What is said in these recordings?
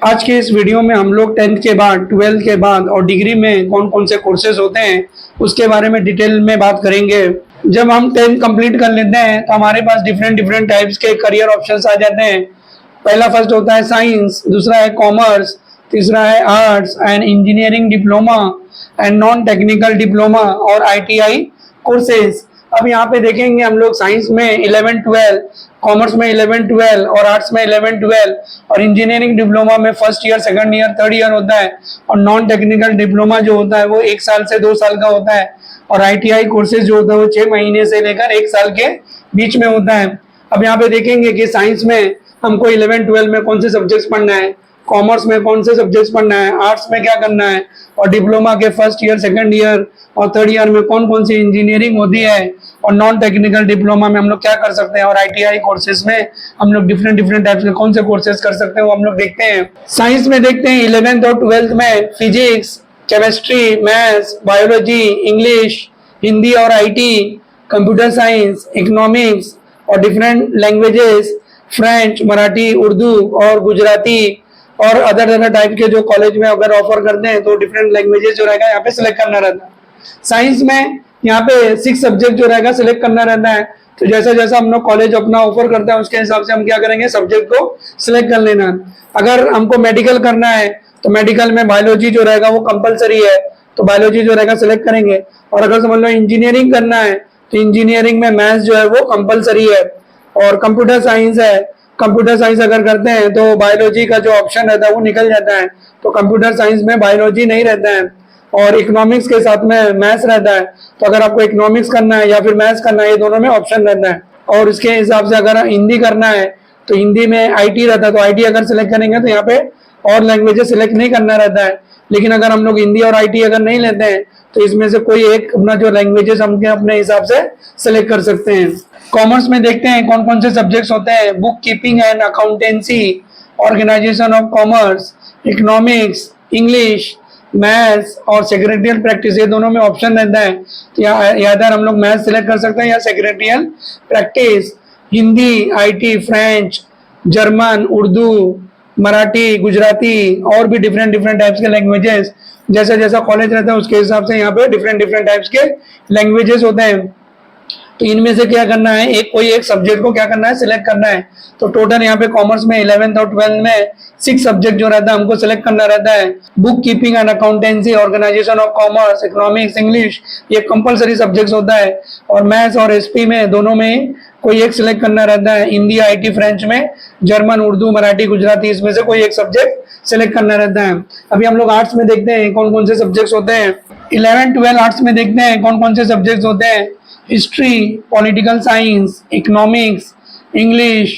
आज के इस वीडियो में हम लोग 10th के बाद 12th के बाद और डिग्री में कौन कौन से कोर्सेज होते हैं उसके बारे में डिटेल में बात करेंगे। जब हम 10th कंप्लीट कर लेते हैं तो हमारे पास डिफरेंट डिफरेंट टाइप्स के करियर ऑप्शंस आ जाते हैं। पहला फर्स्ट होता है साइंस, दूसरा है कॉमर्स, तीसरा है arts and engineering diploma and non technical diploma और ITI कोर्सेज। अब यहाँ पे देखेंगे हम लोग साइंस में 11-12, कॉमर्स में 11-12 और आर्ट्स में 11-12 और इंजीनियरिंग डिप्लोमा में first year, second year, third year होता है और नॉन टेक्निकल डिप्लोमा जो होता है वो 1 साल से 2 साल का होता है और ITI कोर्सेज जो होता है वो 6 महीने से लेकर 1 साल के बीच में होता है। अब यहाँ पे देखेंगे कि साइंस में हमको 11-12 में कौन से सब्जेक्ट्स पढ़ना है, कॉमर्स में कौन से सब्जेक्ट्स पढ़ना है, आर्ट्स में क्या करना है और डिप्लोमा के फर्स्ट ईयर, सेकंड ईयर और थर्ड ईयर में कौन कौन सी इंजीनियरिंग होती है और नॉन टेक्निकल डिप्लोमा में हम लोग क्या कर सकते हैं और ITI कोर्सेज में हम लोग डिफरेंट डिफरेंट टाइप्स के कौन से कोर्सेज कर सकते हैं वो हम लोग देखते हैं। साइंस में देखते हैं 11th और 12th में physics, chemistry, maths, biology, English, Hindi और IT, कंप्यूटर साइंस, इकोनॉमिक्स और different languages, French, Marathi, Urdu और गुजराती और अदर टाइप के जो कॉलेज में अगर ऑफर करते हैं तो डिफरेंट लैंग्वेजेस जो रहेगा यहाँ पे सिलेक्ट करना रहता है। साइंस में यहाँ पे 6 सब्जेक्ट जो रहेगा सिलेक्ट करना रहता है। तो जैसा जैसा हम लोग कॉलेज अपना ऑफर करते हैं उसके हिसाब से हम क्या करेंगे, सब्जेक्ट को सिलेक्ट कर लेना। अगर हमको मेडिकल करना है तो मेडिकल में बायोलॉजी जो रहेगा वो कंपलसरी है तो बायोलॉजी जो रहेगा सिलेक्ट करेंगे। और अगर समझ लो इंजीनियरिंग करना है तो इंजीनियरिंग में मैथ्स जो है वो कंपलसरी है। और कंप्यूटर साइंस है, कंप्यूटर साइंस अगर करते हैं तो बायोलॉजी का जो ऑप्शन रहता है वो निकल जाता है तो कंप्यूटर साइंस में बायोलॉजी नहीं रहता है और इकोनॉमिक्स के साथ में मैथ्स रहता है। तो अगर आपको इकोनॉमिक्स करना है या फिर मैथ्स करना है ये दोनों में ऑप्शन रहता है। और इसके हिसाब से अगर हिंदी करना है तो हिंदी में IT रहता है तो IT अगर सिलेक्ट करेंगे तो यहाँ पे और लैंग्वेजेस सिलेक्ट नहीं करना रहता है। लेकिन अगर हम लोग हिंदी और IT अगर नहीं लेते हैं तो इसमें से कोई एक अपना जो लैंग्वेजेस हम अपने हिसाब से सिलेक्ट कर सकते हैं। कॉमर्स में देखते हैं कौन कौन से सब्जेक्ट्स होते हैं, book keeping and accountancy, organisation of commerce, economics, English, maths और सेक्रेटरियल प्रैक्टिस, ये दोनों में ऑप्शन रहता है। तो या इधर हम लोग मैथ्स सिलेक्ट कर सकते हैं या secretarial practice. Hindi, IT, French, German, Urdu, Marathi, Gujarati और भी डिफरेंट डिफरेंट टाइप्स के लैंग्वेजेस, जैसा जैसा कॉलेज रहता है उसके हिसाब से यहाँ पे डिफरेंट डिफरेंट टाइप्स के लैंग्वेजेस होते हैं। तो इनमें से क्या करना है, कोई एक सब्जेक्ट को क्या करना है, सिलेक्ट करना है। तो टोटल यहाँ पे कॉमर्स में 11th और 12th में 6 सब्जेक्ट जो रहता है हमको सिलेक्ट करना रहता है। Book keeping and accountancy, organisation of commerce, economics, English, ये कंपलसरी सब्जेक्ट्स होता है। और मैथ्स और SP में दोनों में कोई एक सिलेक्ट करना रहता है। हिंदी, IT, फ्रेंच में जर्मन, उर्दू, मराठी, गुजराती, इसमें से कोई एक सब्जेक्ट सिलेक्ट करना रहता है। अभी हम लोग आर्ट्स में देखते हैं कौन कौन से सब्जेक्ट्स होते हैं। 11-12 आर्ट्स में देखते हैं कौन कौन से सब्जेक्ट्स होते हैं। History, political science, economics, English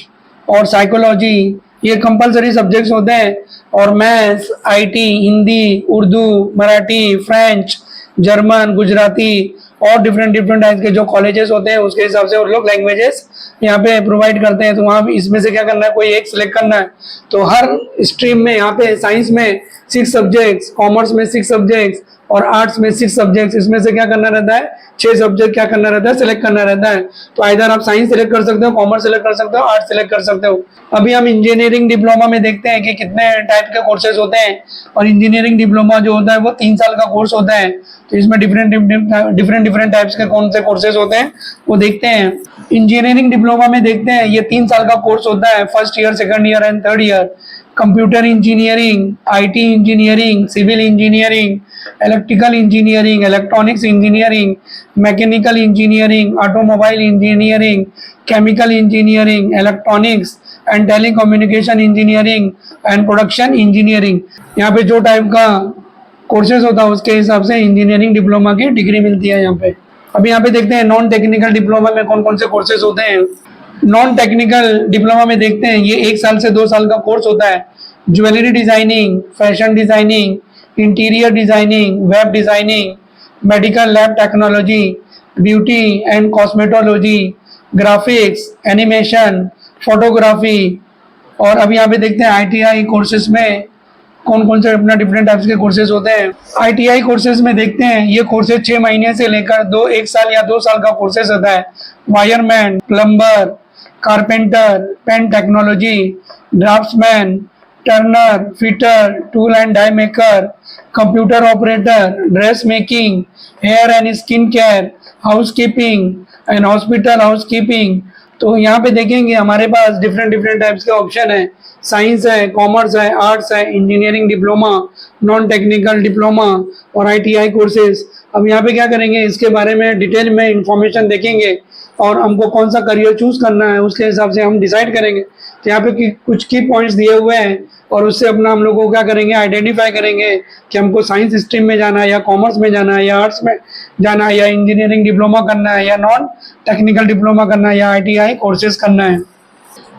और साइकोलॉजी, ये कंपलसरी सब्जेक्ट्स होते हैं। और maths, IT, Hindi, Urdu, Marathi, French, German, Gujarati और डिफरेंट डिफरेंट टाइप के जो कॉलेजेस होते हैं उसके हिसाब से वो लोग लैंग्वेजेस यहाँ पे प्रोवाइड करते हैं। तो वहाँ इसमें से क्या करना है, कोई एक सिलेक्ट करना है। तो हर स्ट्रीम में यहाँ पे साइंस में 6 सब्जेक्ट्स, कॉमर्स में 6 सब्जेक्ट्स और आर्ट्स में 6 सब्जेक्ट्स, इसमें से क्या करना रहता है, 6 सब्जेक्ट क्या करना रहता है, सिलेक्ट करना रहता है। तो इधर आप साइंस सिलेक्ट कर सकते हो, कॉमर्स सिलेक्ट कर सकते हो, आर्ट्स सिलेक्ट कर सकते हो। अभी हम इंजीनियरिंग डिप्लोमा में देखते हैं कि कितने टाइप के कोर्सेज होते हैं। और इंजीनियरिंग डिप्लोमा जो होता है वो 3 साल का कोर्स होता है। तो इसमें डिफरेंट डिफरेंट टाइप्स के कौन से कोर्सेज होते हैं वो देखते हैं। इंजीनियरिंग डिप्लोमा में देखते हैं ये 3 साल का कोर्स होता है, first year, second year and third year. Computer engineering, IT engineering, civil engineering, electrical engineering, electronics engineering, mechanical engineering, automobile engineering, chemical engineering, electronics and telecommunication engineering and production engineering. यहाँ पे जो type का courses होता है उसके हिसाब से engineering diploma की डिग्री मिलती है यहाँ पे। अभी यहाँ पे देखते हैं नॉन टेक्निकल डिप्लोमा में कौन कौन से कोर्सेज होते हैं। नॉन टेक्निकल डिप्लोमा में देखते हैं ये 1 साल से 2 साल का कोर्स होता है। Jewellery designing, fashion designing, interior designing, web designing, medical lab technology, beauty and cosmetology, graphics, animation, photography. और अभी यहाँ पे देखते हैं ITI कोर्सेज में कौन कौन से अपना डिफरेंट टाइप्स के कोर्सेज होते हैं। ITI कोर्सेज में देखते हैं ये कोर्सेज 6 महीने से लेकर 1 साल या 2 साल का कोर्सेज होता है। Wireman, plumber, carpenter, pen technology, draughtsman, turner, fitter, tool and die maker, computer operator, dress making, hair and skin care, house keeping and hospital house keeping. तो यहाँ पे देखेंगे हमारे पास डिफरेंट डिफरेंट टाइप्स के ऑप्शन है। साइंस है, commerce है, आर्ट्स है, engineering diploma, non technical diploma और आईटीआई कोर्सेज। अब यहाँ पे क्या करेंगे, इसके बारे में डिटेल में इंफॉर्मेशन देखेंगे और हमको कौन सा करियर चूज करना है उसके हिसाब से हम डिसाइड करेंगे। तो यहाँ पे कुछ की पॉइंट्स दिए हुए हैं और उससे अपना हम लोग को क्या करेंगे, आइडेंटिफाई करेंगे कि हमको साइंस स्ट्रीम में जाना है या कॉमर्स में जाना है या आर्ट्स में जाना है या इंजीनियरिंग डिप्लोमा करना है या नॉन टेक्निकल डिप्लोमा करना है या आईटीआई कोर्सेज करना है।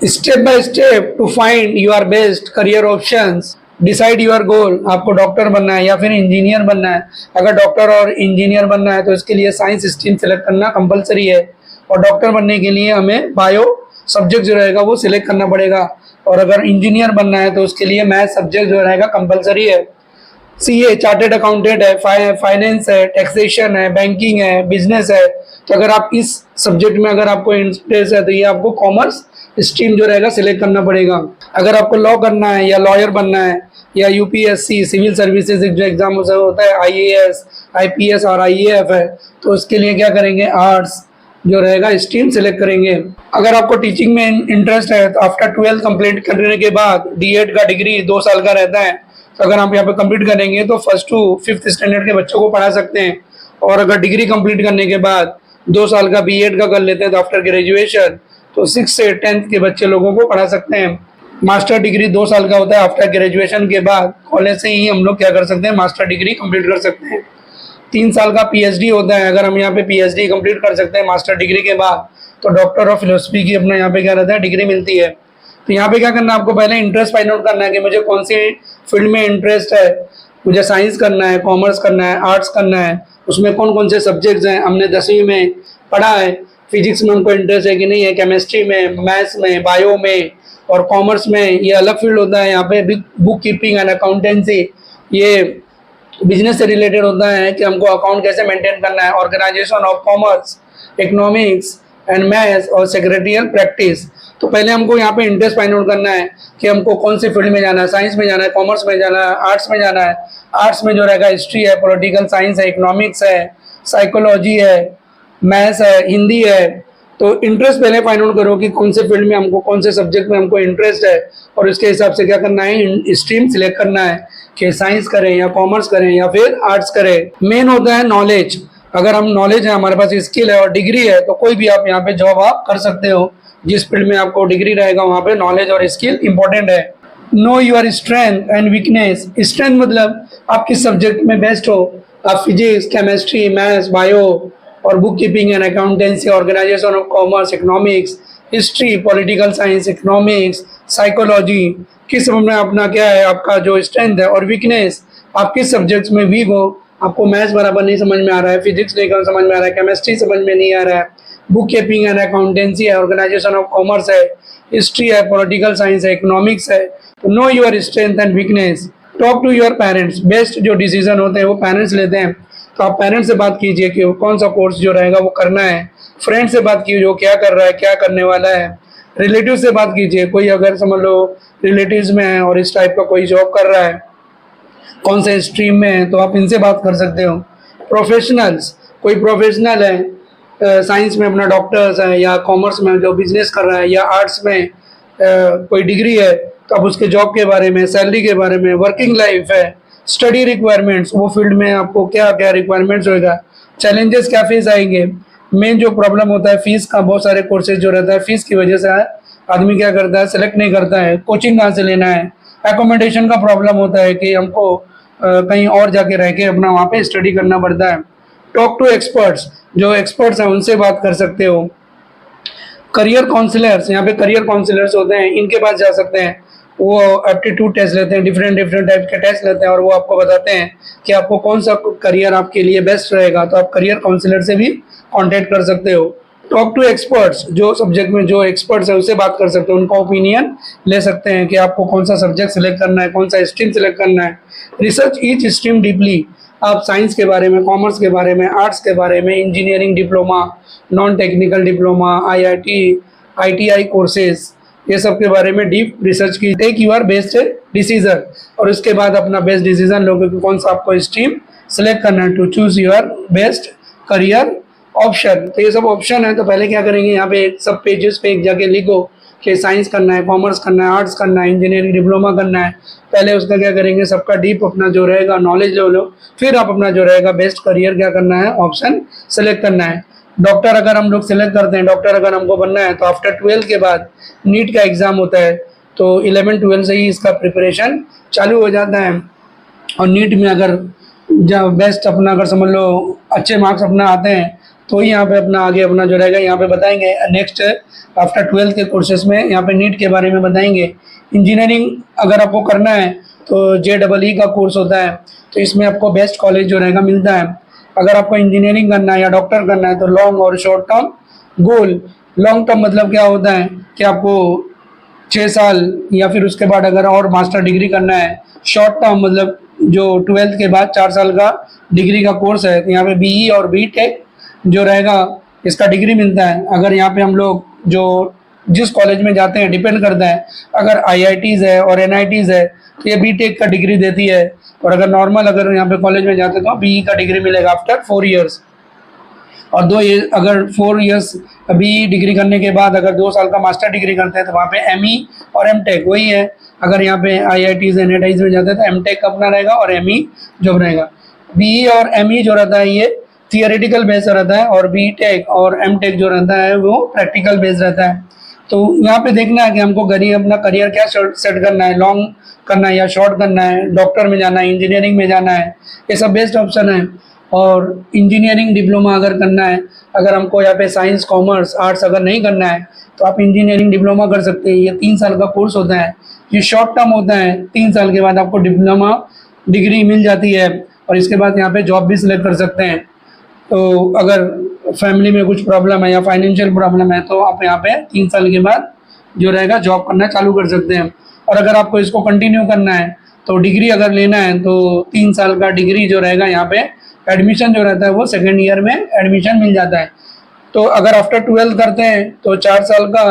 Step by step to find your best career options, decide your goal. आपको डॉक्टर बनना है या फिर इंजीनियर बनना है। अगर डॉक्टर और इंजीनियर बनना है तो इसके लिए साइंस स्ट्रीम सेलेक्ट करना कंपलसरी है और डॉक्टर बनने के लिए हमें बायो सब्जेक्ट जो रहेगा वो सिलेक्ट करना पड़ेगा। और अगर इंजीनियर बनना है तो उसके लिए मैथ सब्जेक्ट जो रहेगा कंपलसरी है। सीए, चार्टेड अकाउंटेंट है, फाइनेंस है, टैक्सेशन है, बैंकिंग है, बिजनेस है। तो अगर आप इस सब्जेक्ट में अगर आपको इंटरेस्ट है तो ये आपको कॉमर्स स्ट्रीम जो रहेगा सिलेक्ट करना पड़ेगा। अगर आपको लॉ करना है या लॉयर बनना है या यूपीएससी सिविल सर्विसेज जो एग्जाम होता है, आईएएस, आईपीएस और आईएएफ है, तो उसके लिए क्या करेंगे, आर्ट्स जो रहेगा स्ट्रीम सिलेक्ट करेंगे। अगर आपको टीचिंग में इंटरेस्ट है तो आफ्टर 12th कंप्लीट करने के बाद डीएड का डिग्री 2 साल का रहता है। तो अगर आप यहाँ पे कंप्लीट करेंगे तो 1st to 5th स्टैंडर्ड के बच्चों को पढ़ा सकते हैं। और अगर डिग्री कंप्लीट करने के बाद 2 साल का बीएड का कर लेते हैं तो आफ्टर ग्रेजुएशन तो 6th से 10th के बच्चे लोगों को पढ़ा सकते हैं। मास्टर डिग्री 2 साल का होता है। आफ्टर ग्रेजुएशन के बाद कॉलेज से ही हम लोग क्या कर सकते हैं, मास्टर डिग्री कंप्लीट कर सकते हैं। 3 साल का पीएचडी होता है। अगर हम यहाँ पे पीएचडी कंप्लीट कर सकते हैं मास्टर डिग्री के बाद तो डॉक्टर ऑफ फिलोसफी की अपना यहाँ पे क्या रहता है, डिग्री मिलती है। तो यहाँ पे क्या करना है, आपको पहले इंटरेस्ट फाइंड आउट करना है कि मुझे कौन सी फील्ड में इंटरेस्ट है। मुझे साइंस करना है, कॉमर्स करना है, आर्ट्स करना है, उसमें कौन कौन से सब्जेक्ट्स हैं। हमने 10वीं में पढ़ा है, फिजिक्स में हमको इंटरेस्ट है कि नहीं है, केमिस्ट्री में, मैथ्स में, बायो में और कॉमर्स में ये अलग फील्ड होता है। यहाँ पे बुक कीपिंग एंड अकाउंटेंसी ये बिजनेस से रिलेटेड होता है कि हमको अकाउंट कैसे मेंटेन करना है। Organisation of commerce, economics and maths और सेक्रेटरियल प्रैक्टिस। तो पहले हमको यहाँ पे इंटरेस्ट फाइंड आउट करना है कि हमको कौन सी फील्ड में जाना है, साइंस में जाना है, कॉमर्स में जाना है, आर्ट्स में जाना है। आर्ट्स में जो रहेगा हिस्ट्री है, पॉलिटिकल साइंस है, इकोनॉमिक्स है, साइकोलॉजी है, मैथ्स है, हिंदी है। तो इंटरेस्ट पहले फाइंड आउट करो कि कौन से फील्ड में हमको, कौन से सब्जेक्ट में हमको इंटरेस्ट है और उसके हिसाब से क्या करना है, स्ट्रीम सिलेक्ट करना है कि साइंस करें या कॉमर्स करें या फिर आर्ट्स करें। मेन होता है नॉलेज। अगर हम नॉलेज है, हमारे पास स्किल है और डिग्री है तो कोई भी आप यहाँ पे जॉब आप कर सकते हो। जिस फील्ड में आपको डिग्री रहेगा वहाँ पे नॉलेज और स्किल इंपॉर्टेंट है। Know your strength and weakness. Strength मतलब आप किस सब्जेक्ट में बेस्ट हो। आप फिजिक्स, केमिस्ट्री, मैथ्स, बायो और book keeping and accountancy, organisation of commerce, economics, history, political science, economics, psychology, किस में अपना क्या है आपका जो स्ट्रेंथ है। और वीकनेस, आप किस सब्जेक्ट्स में वीक हो। आपको मैथ्स बराबर नहीं समझ में आ रहा है, फिजिक्स नहीं समझ में आ रहा है, केमिस्ट्री समझ में नहीं आ रहा है, बुक कीपिंग एंड अकाउंटेंसी है, ऑर्गेनाइजेशन ऑफ कॉमर्स है, हिस्ट्री है, पॉलिटिकल साइंस है, इकोनॉमिक्स है। तो know your strength and weakness. Talk to your parents. Best जो डिसीजन होते हैं वो पेरेंट्स लेते हैं। तो आप पेरेंट्स से बात कीजिए कि कौन सा कोर्स जो रहेगा वो करना है। फ्रेंड से बात कीजिए जो क्या कर रहा है, क्या करने वाला है। रिलेटिव से बात कीजिए, कोई अगर समझ लो रिलेटिव्स में है और इस टाइप का कोई जॉब कर रहा है, कौन से स्ट्रीम में है, तो आप इनसे बात कर सकते हो। प्रोफेशनल्स, कोई प्रोफेशनल है साइंस में अपना डॉक्टर्स है या कॉमर्स में जो बिजनेस कर रहा है या आर्ट्स में कोई डिग्री है तो आप उसके जॉब के बारे में, सैलरी के बारे में, वर्किंग लाइफ है, स्टडी रिक्वायरमेंट्स, वो फील्ड में आपको क्या क्या रिक्वायरमेंट्स होएगा, चैलेंजेस क्या फेस आएंगे। मेन जो प्रॉब्लम होता है फीस का, बहुत सारे कोर्सेज जो रहता है फीस की वजह से आदमी क्या करता है, सेलेक्ट नहीं करता है। कोचिंग कहाँ से लेना है। एकोमोडेशन का प्रॉब्लम होता है कि हमको कहीं और जाके रह के अपना वहाँ पे स्टडी करना पड़ता है। टॉक टू एक्सपर्ट्स, जो एक्सपर्ट्स हैं उनसे बात कर सकते हो। करियर काउंसलर्स, यहाँ पे करियर काउंसलर्स होते हैं, इनके पास जा सकते हैं। वो एप्टीट्यूड टेस्ट लेते हैं, डिफरेंट टाइप के टेस्ट लेते हैं और वो आपको बताते हैं कि आपको कौन सा करियर आपके लिए बेस्ट रहेगा। तो आप करियर काउंसलर से भी कांटेक्ट कर सकते हो। टॉक टू एक्सपर्ट्स, जो सब्जेक्ट में जो एक्सपर्ट्स है उससे बात कर सकते हो, उनका ओपिनियन ले सकते हैं कि आपको कौन सा सब्जेक्ट सिलेक्ट करना है, कौन सा स्ट्रीम सिलेक्ट करना है। रिसर्च ईच स्ट्रीम डीपली, आप साइंस के बारे में, कॉमर्स के बारे में, आर्ट्स के बारे में, engineering diploma, non technical diploma, IIT, ITI courses ये सब के बारे में डीप रिसर्च की। टेक यूर बेस्ट डिसीजन, और इसके बाद अपना बेस्ट डिसीजन लोगे कि कौन सा आपको स्ट्रीम सेलेक्ट करना है to choose your best career option. तो ये सब ऑप्शन है। तो पहले क्या करेंगे, यहाँ पे सब पेजेस पे एक जगह लिखो कि साइंस करना है, कॉमर्स करना है, आर्ट्स करना है, इंजीनियरिंग डिप्लोमा करना है। पहले उसका क्या करेंगे, सबका डीप अपना जो रहेगा नॉलेज ले लो, फिर आप अपना जो रहेगा बेस्ट करियर क्या करना है ऑप्शन सेलेक्ट करना है। डॉक्टर अगर हम लोग सेलेक्ट करते हैं, डॉक्टर अगर हमको बनना है तो आफ्टर 12 के बाद नीट का एग्ज़ाम होता है। तो 11-12 से ही इसका प्रिपरेशन चालू हो जाता है। और नीट में अगर जब बेस्ट अपना अगर समझ लो अच्छे मार्क्स अपना आते हैं तो ही यहाँ पे अपना आगे अपना जो रहेगा यहाँ पे बताएंगे। नेक्स्ट आफ्टर 12 के कोर्सेज में यहाँ पे नीट के बारे में बताएंगे। इंजीनियरिंग अगर आपको करना है तो JEE का कोर्स होता है, तो इसमें आपको बेस्ट कॉलेज जो रहेगा मिलता है। अगर आपको इंजीनियरिंग करना है या डॉक्टर करना है तो लॉन्ग और short term goal. Long term मतलब क्या होता है कि आपको 6 साल या फिर उसके बाद अगर और मास्टर डिग्री करना है। शॉर्ट टर्म मतलब जो 12th के बाद 4 साल का डिग्री का कोर्स है, तो यहाँ पे BE और BTech जो रहेगा इसका डिग्री मिलता है। अगर यहाँ पे हम लोग जो जिस कॉलेज में जाते हैं डिपेंड करता है, अगर IITs है और NITs है तो ये BTech का डिग्री देती है, और अगर नॉर्मल अगर यहाँ पे कॉलेज में जाते हैं तो BE का डिग्री मिलेगा आफ्टर 4 ईयर्स। और अगर 4 ईयर्स BE डिग्री करने के बाद अगर 2 साल का मास्टर डिग्री करते हैं तो वहाँ पे ME और MTech वही है। अगर यहाँ पे IITs NITs में जाते हैं तो MTech अपना रहेगा और ME जॉब रहेगा। BE और ME जो रहता है ये थियोरेटिकल बेस रहता है, और BTech और MTech जो रहता है वो प्रैक्टिकल बेस रहता है। तो यहाँ पे देखना है कि हमको अपना करियर क्या सेट करना है, लॉन्ग करना है या शॉर्ट करना है, डॉक्टर में जाना है, इंजीनियरिंग में जाना है, ये सब बेस्ट ऑप्शन है। और इंजीनियरिंग डिप्लोमा अगर करना है, अगर हमको यहाँ पे साइंस कॉमर्स आर्ट्स अगर नहीं करना है तो आप इंजीनियरिंग डिप्लोमा कर सकते हैं। ये 3 साल का कोर्स होता है, ये शॉर्ट टर्म होता है। 3 साल के बाद आपको डिप्लोमा डिग्री मिल जाती है और इसके बाद यहाँ पे जॉब भी सिलेक्ट कर सकते हैं। तो अगर फैमिली में कुछ प्रॉब्लम है या फाइनेंशियल प्रॉब्लम है तो आप यहाँ पे 3 साल के बाद जो रहेगा जॉब करना चालू कर सकते हैं। और अगर आपको इसको कंटिन्यू करना है तो डिग्री अगर लेना है तो 3 साल का डिग्री जो रहेगा यहाँ पे एडमिशन जो रहता है वो 2nd ईयर में एडमिशन मिल जाता है। तो अगर आफ्टर 12 करते हैं तो 4 साल का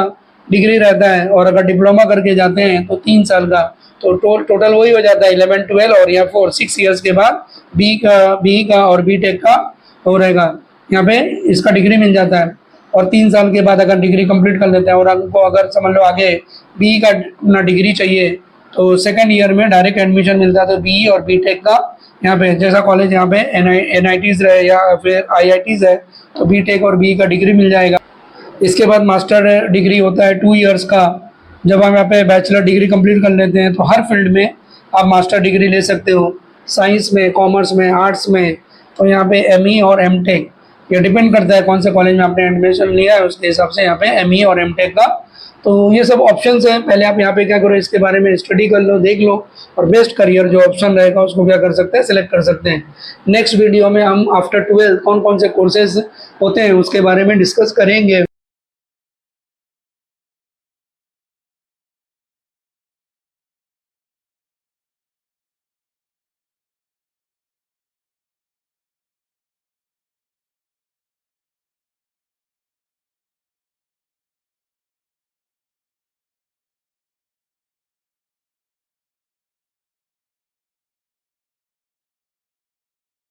डिग्री रहता है, और अगर डिप्लोमा करके जाते हैं तो 3 साल का। तो टोटल वही हो जाता है 11-12 और या 6 ईयर्स के बाद BE का और BTech का हो रहेगा। यहाँ पे इसका डिग्री मिल जाता है। और 3 साल के बाद अगर डिग्री कंप्लीट कर लेते हैं और हमको अगर समझ लो आगे BE का अपना डिग्री चाहिए तो 2nd ईयर में डायरेक्ट एडमिशन मिलता है। तो BE और BTech का यहाँ पे जैसा कॉलेज यहाँ पे NITs रहे या फिर IITs है तो BTech और BE का डिग्री मिल जाएगा। इसके बाद मास्टर डिग्री होता है 2 ईयर्स का। जब हम यहाँ पे बैचलर डिग्री कंप्लीट कर लेते हैं तो हर फील्ड में आप मास्टर डिग्री ले सकते हो, साइंस में, कॉमर्स में, आर्ट्स में। तो यहाँ पे ME और MTech ये डिपेंड करता है कौन से कॉलेज में आपने एडमिशन लिया है, उसके हिसाब से यहाँ पे ME और MTech का। तो ये सब ऑप्शंस हैं। पहले आप यहाँ पे क्या करो, इसके बारे में स्टडी कर लो, देख लो, और बेस्ट करियर जो ऑप्शन रहेगा उसको क्या कर सकते हैं, सिलेक्ट कर सकते हैं। नेक्स्ट वीडियो में हम आफ्टर 12 कौन कौन से कोर्सेज होते हैं उसके बारे में डिस्कस करेंगे।